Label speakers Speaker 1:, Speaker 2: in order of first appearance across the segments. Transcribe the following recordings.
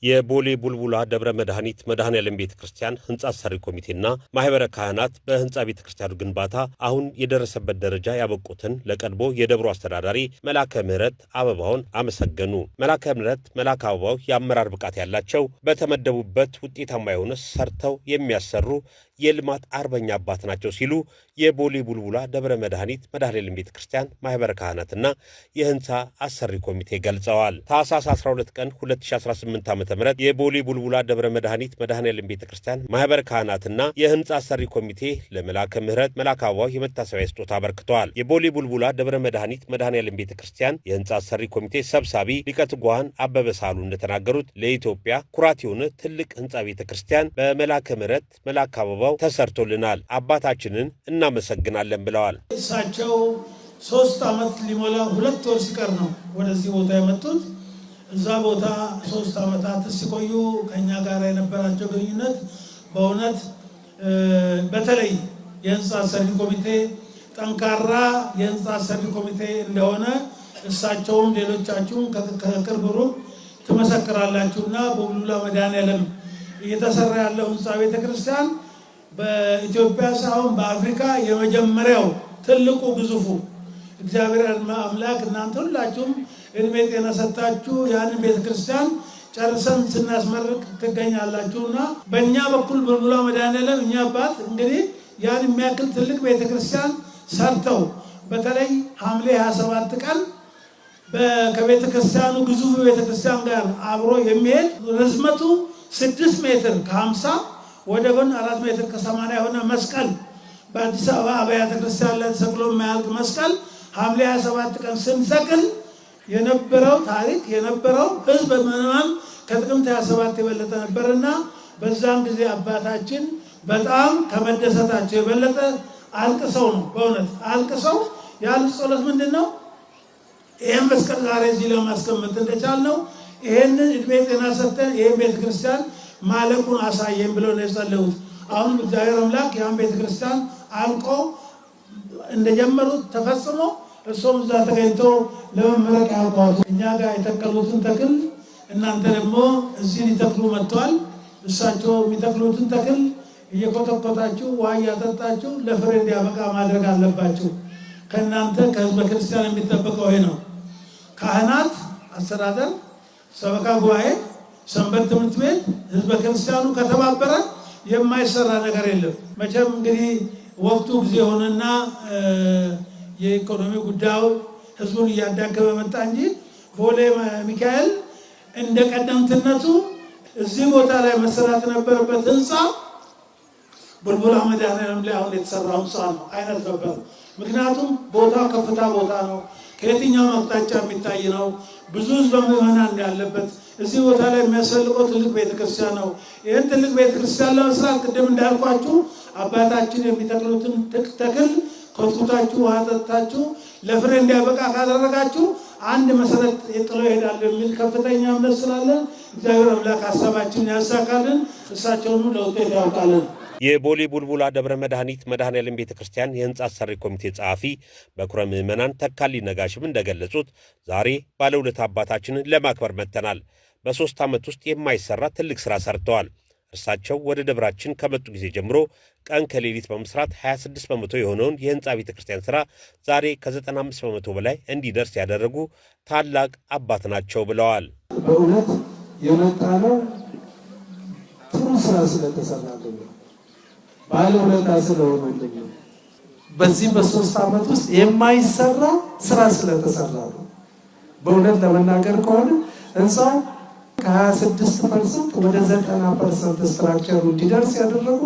Speaker 1: የቦሌ ቡልቡላ ደብረ መድኃኒት መድኃኔዓለም ቤተክርስቲያን ህንጻ አሰሪ ኮሚቴና ማህበረ ካህናት በህንጻ ቤተክርስቲያኑ ግንባታ አሁን የደረሰበት ደረጃ ያበቁትን ለቀድሞ የደብሩ አስተዳዳሪ መላከ ምህረት አበባውን አመሰገኑ። መላከ ምህረት መላከ አበባው የአመራር ብቃት ያላቸው በተመደቡበት ውጤታማ የሆነ ሰርተው የሚያሰሩ የልማት አርበኛ አባት ናቸው ሲሉ የቦሌ ቡልቡላ ደብረ መድኃኒት መድኃኔዓለም ቤተክርስቲያን ማህበረ ካህናትና የህንጻ አሰሪ ኮሚቴ ገልጸዋል። ታኅሳስ 12 ቀን 2018 ዓ.ም የቦሌ ቡልቡላ ደብረ መድኃኒት መድኃኔዓለም ቤተክርስቲያን ማህበረ ካህናትና የህንጻ አሰሪ ኮሚቴ ለመላከ ምህረት መላከ አበባው የመታሰቢያ ስጦታ አበርክተዋል። የቦሌ ቡልቡላ ደብረ መድኃኒት መድኃኔዓለም ቤተክርስቲያን የህንጻ አሰሪ ኮሚቴ ሰብሳቢ ሊቀ ትጉሃን አበበ ሳሉ እንደተናገሩት ለኢትዮጵያ ኩራት የሆነ ትልቅ ህንጻ ቤተክርስቲያን በመላከ ምህረት መላከ አበባው ተሰርቶልናል። አባታችንን እናመሰግናለን ብለዋል።
Speaker 2: እሳቸው 3 ዓመት ሊሞላ 2 ወር ሲቀር ነው ወደዚህ ቦታ የመጡት። እዛ ቦታ 3 ዓመታት ሲቆዩ ከኛ ጋር የነበራቸው ግንኙነት በእውነት በተለይ የህንጻ አሰሪ ኮሚቴ ጠንካራ የህንጻ አሰሪ ኮሚቴ እንደሆነ እሳቸውም ሌሎቻችሁም ከቅርብ ሩቅ ትመሰክራላችሁና በቡልቡላ መድኃኔዓለም እየተሰራ ያለው ህንጻ ቤተክርስቲያን በኢትዮጵያ ሳይሆን በአፍሪካ የመጀመሪያው ትልቁ ግዙፉ እግዚአብሔር አምላክ እናንተ ሁላችሁም እድሜ ጤና ሰጣችሁ ያንን ቤተክርስቲያን ጨርሰን ስናስመርቅ ትገኛላችሁና በእኛ በኩል ቡልቡላ መድኃኔዓለም እኛ አባት እንግዲህ ያን የሚያክል ትልቅ ቤተክርስቲያን ሰርተው በተለይ ሐምሌ 27 ቀን ከቤተክርስቲያኑ ግዙፍ ቤተክርስቲያን ጋር አብሮ የሚሄድ ርዝመቱ 6 ሜትር ከ50 ወደ ጎን 4 ሜትር ከ80 የሆነ መስቀል በአዲስ አበባ አብያተ ክርስቲያን ላይ ተሰቅሎ የማያልቅ መስቀል ሐምሌ 27 ቀን ስንሰቅል የነበረው ታሪክ የነበረው ህዝብ ምዕመናን ከጥቅምት 27 የበለጠ ነበርና በዛን ጊዜ አባታችን በጣም ከመደሰታቸው የበለጠ አልቅሰው ነው። በእውነት አልቅሰው ያሉት ጸሎት ምንድነው? ይሄን መስቀል ዛሬ እዚህ ለማስቀመጥ እንደቻልነው ይሄንን እድሜ ጤና ሰጥተን ይሄን ቤተክርስቲያን ማለቁን አሳየን ብለው ነው የጸለዩት። አሁን እግዚአብሔር አምላክ ያን ቤተክርስቲያን አልቆ እንደጀመሩት ተፈጽሞ እሱም እዛ ተገኝቶ ለመመረቅ ያውቃሉ። እኛ ጋር የተከሉትን ተክል እናንተ ደግሞ እዚህ ሊተክሉ መጥተዋል። እሳቸው የሚተክሉትን ተክል እየኮተኮታችሁ ውሃ እያጠጣችሁ ለፍሬ እንዲያበቃ ማድረግ አለባችሁ። ከእናንተ ከህዝበ ክርስቲያን የሚጠበቀው ይሄ ነው። ካህናት፣ አስተዳደር፣ ሰበካ ጉባኤ፣ ሰንበት ትምህርት ቤት ህዝበ ክርስቲያኑ ከተባበረ የማይሰራ ነገር የለም። መቼም እንግዲህ ወቅቱ ጊዜ ሆነና የኢኮኖሚ ጉዳዩ ህዝቡን እያዳከመ መጣ እንጂ ቦሌ ሚካኤል እንደ ቀደምትነቱ እዚህ ቦታ ላይ መሰራት ነበረበት ህንጻ ቡልቡላ መድኃኔዓለም ላይ አሁን የተሰራው ህንጻ ነው አይነት ነበር። ምክንያቱም ቦታው ከፍታ ቦታ ነው። ከየትኛው አቅጣጫ የሚታይ ነው። ብዙ ህዝብ ምዕመናን ያለበት እዚህ ቦታ ላይ የሚያስፈልገው ትልቅ ቤተክርስቲያን ነው። ይህን ትልቅ ቤተክርስቲያን ለመስራት ቅድም እንዳልኳችሁ አባታችን የሚተክሉትን ተክል ኮትኩታችሁ ውሃ ጠጥታችሁ ለፍሬ እንዲያበቃ ካደረጋችሁ አንድ መሰረት ጥሎ ይሄዳል የሚል ከፍተኛ እምነት ስላለን እግዚአብሔር አምላክ ሐሳባችንን ያሳካልን፣ እሳቸውም ለውጤት ያውቃልን።
Speaker 1: የቦሌ ቡልቡላ ደብረ መድኃኒት መድኃኔዓለም ቤተክርስቲያን የህንጻ አሰሪ ኮሚቴ ጸሐፊ በኩረ ምዕመናን ተካሊ ነጋሽም እንደገለጹት ዛሬ ባለውለታ አባታችንን ለማክበር መጥተናል። በ3 ዓመት ውስጥ የማይሰራ ትልቅ ስራ ሰርተዋል። እርሳቸው ወደ ደብራችን ከመጡ ጊዜ ጀምሮ ቀን ከሌሊት በመስራት 26 በመቶ የሆነውን የህንጻ ቤተክርስቲያን ስራ ዛሬ ከ95 በመቶ በላይ እንዲደርስ ያደረጉ ታላቅ አባት ናቸው ብለዋል።
Speaker 3: በእውነት የመጣ ነው ጥሩ ስራ ስለተሰራልን ባለውለታ ስለሆኑልኝ በዚህ በ3 ዓመት ውስጥ የማይሰራ ስራ ስለተሰራ ነው። በእውነት ለመናገር ከሆነ ህንጻው ከ26% ወደ 90% ስትራክቸሩ እንዲደርስ ያደረጉ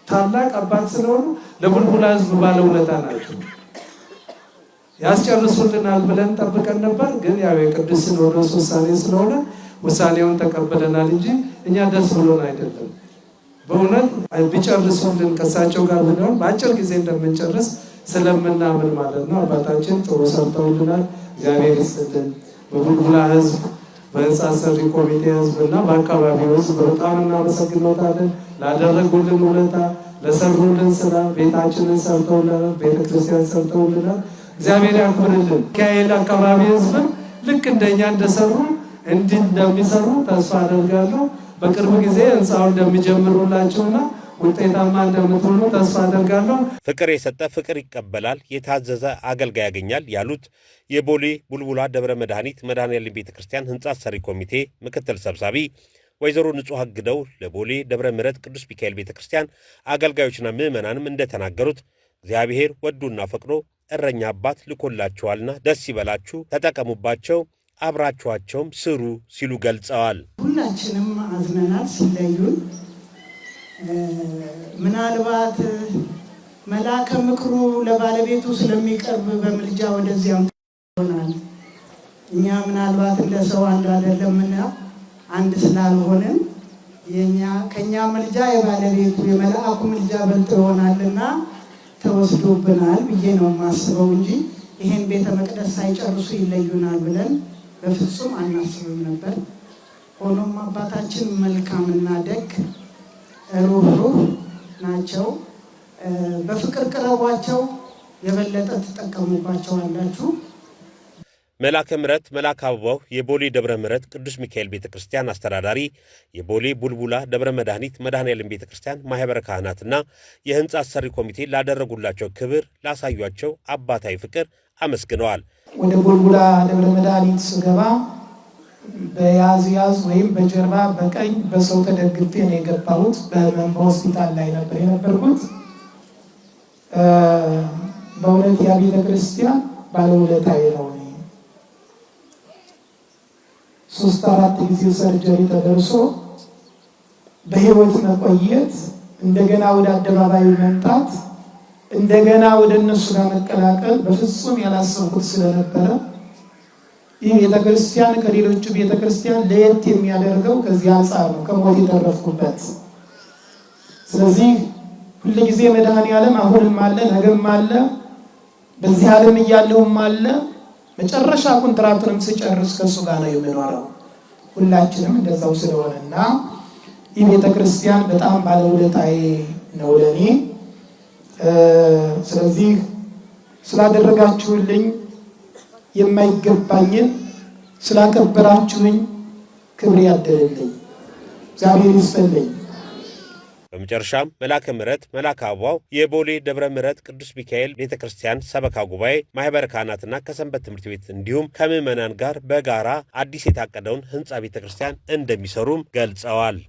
Speaker 3: ታላቅ አባት ስለሆኑ ለቡልቡላ ህዝብ ባለውለታ ናቸው። ያስጨርሱልናል ብለን ጠብቀን ነበር፣ ግን ያው የቅዱስ ሲኖዶስ ውሳኔ ስለሆነ ውሳኔውን ተቀበለናል እንጂ እኛ ደስ ብሎን አይደለም። በእውነት ቢጨርሱልን ከእሳቸው ጋር ብንሆን በአጭር ጊዜ እንደምንጨርስ ስለምናምን ማለት ነው። አባታችን ጥሩ ሰርተውልናል። እግዚአብሔር ይስጥልን። በቡልቡላ ህዝብ በህንጻ አሰሪ ኮሚቴ ህዝብና በአካባቢው ህዝብ በጣም እናመሰግኖታለን። ላደረጉልን ውለታ፣ ለሰሩልን ስራ፣ ቤታችንን ሰርተውልናል፣ ቤተክርስቲያን ሰርተውልናል። እግዚአብሔር ያክብርልን። ሚካኤል አካባቢ ህዝብ ልክ እንደኛ እንደሰሩ እንዲህ እንደሚሰሩ ተስፋ አደርጋለሁ። በቅርብ ጊዜ ህንፃውን እንደሚጀምሩላቸውና ውጤታማ እንደምትሆኑ ተስፋ አደርጋለሁ።
Speaker 1: ፍቅር የሰጠ ፍቅር ይቀበላል፣ የታዘዘ አገልጋይ ያገኛል ያሉት የቦሌ ቡልቡላ ደብረ መድኃኒት መድኃኔዓለም ቤተክርስቲያን ህንፃ ሰሪ ኮሚቴ ምክትል ሰብሳቢ ወይዘሮ ንጹሕ አግደው ለቦሌ ደብረ ምሕረት ቅዱስ ሚካኤል ቤተክርስቲያን አገልጋዮችና ምዕመናንም እንደተናገሩት እግዚአብሔር ወዶና ፈቅዶ እረኛ አባት ልኮላቸዋልና ደስ ይበላችሁ፣ ተጠቀሙባቸው፣ አብራችኋቸውም ስሩ ሲሉ ገልጸዋል።
Speaker 4: ሁላችንም አዝነናል ሲለዩን። ምናልባት መልአከ ምክሩ ለባለቤቱ ስለሚቀርብ በምልጃ ወደዚያም ይሆናል። እኛ ምናልባት እንደ ሰው አንድ አይደለምና አንድ ስላልሆንን ከኛ ምልጃ የባለቤቱ የመልአኩ ምልጃ በልጦ ይሆናልና ተወስዶብናል ብዬ ነው የማስበው እንጂ ይሄን ቤተ መቅደስ ሳይጨርሱ ይለዩናል ብለን በፍጹም አናስብም ነበር። ሆኖም አባታችን መልካምና ደግ ሩህሩህ ናቸው። በፍቅር ቅረቧቸው፣ የበለጠ ትጠቀሙባቸዋላችሁ።
Speaker 1: መልአከ ምሕረት መልአከ አበባው የቦሌ ደብረ ምሕረት ቅዱስ ሚካኤል ቤተክርስቲያን አስተዳዳሪ፣ የቦሌ ቡልቡላ ደብረ መድኃኒት መድኃኔዓለም ቤተክርስቲያን ማህበረ ካህናትና የህንፃ አሰሪ ኮሚቴ ላደረጉላቸው ክብር፣ ላሳዩቸው አባታዊ ፍቅር አመስግነዋል።
Speaker 5: ወደ ቡልቡላ ደብረ መድኃኒት ስገባ በያዝ ወይም በጀርባ በቀኝ በሰው ተደግፌ ነው የገባሁት። በህመም በሆስፒታል ላይ ነበር የነበርኩት። በእውነት ያ ቤተክርስቲያን ባለውለታዬ ነው። 3-4 ጊዜ ሰርጀሪ ተደርሶ በህይወት መቆየት፣ እንደገና ወደ አደባባይ መምጣት፣ እንደገና ወደ እነሱ ጋር መቀላቀል በፍጹም ያላሰብኩት ስለነበረ ይህ ቤተክርስቲያን ከሌሎቹ ቤተክርስቲያን ለየት የሚያደርገው ከዚህ አንጻር ነው ከሞት የተረፍኩበት። ስለዚህ ሁልጊዜ መድኃኔዓለም አሁንም አለ፣ ነገም አለ፣ በዚህ ዓለም እያለሁም አለ። መጨረሻ ኮንትራክቱንም ስጨርስ ከሱ ጋር ነው የምኖረው። ሁላችንም እንደዛው ስለሆነና ይህ ቤተክርስቲያን በጣም ባለውለታዬ ነው ለኔ። ስለዚህ ስላደረጋችሁልኝ የማይገባኝን ስላከበራችሁኝ ክብር ያደረልኝ እግዚአብሔር ይስጥልኝ።
Speaker 1: በመጨረሻም መልአከ ምሕረት መልአከ አበባው የቦሌ ደብረ ምሕረት ቅዱስ ሚካኤል ቤተክርስቲያን ሰበካ ጉባኤ ማህበረ ካህናትና ከሰንበት ትምህርት ቤት እንዲሁም ከምዕመናን ጋር በጋራ አዲስ የታቀደውን ህንፃ ቤተክርስቲያን እንደሚሰሩም ገልጸዋል።